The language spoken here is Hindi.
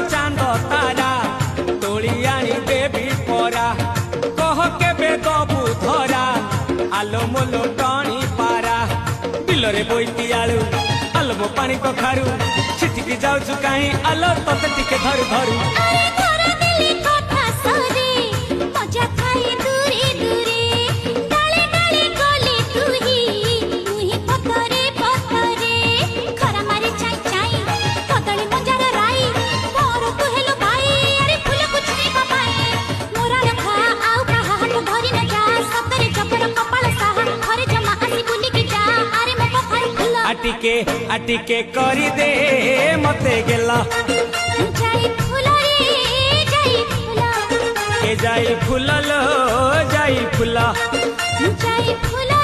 चांद तारा तोली आनी देवी परा कह केबे दबु धरा आलो मोलो टणी पारा बिलरे बोईती आलू आलो मो पानी कखारू छिटिकी जाऊछु काई आलो तते टिके धरू धरू आटिके करी दे मते गेला जाई फुला रे जाई फुला के जाई फुला लो जाई फुला जाई फुला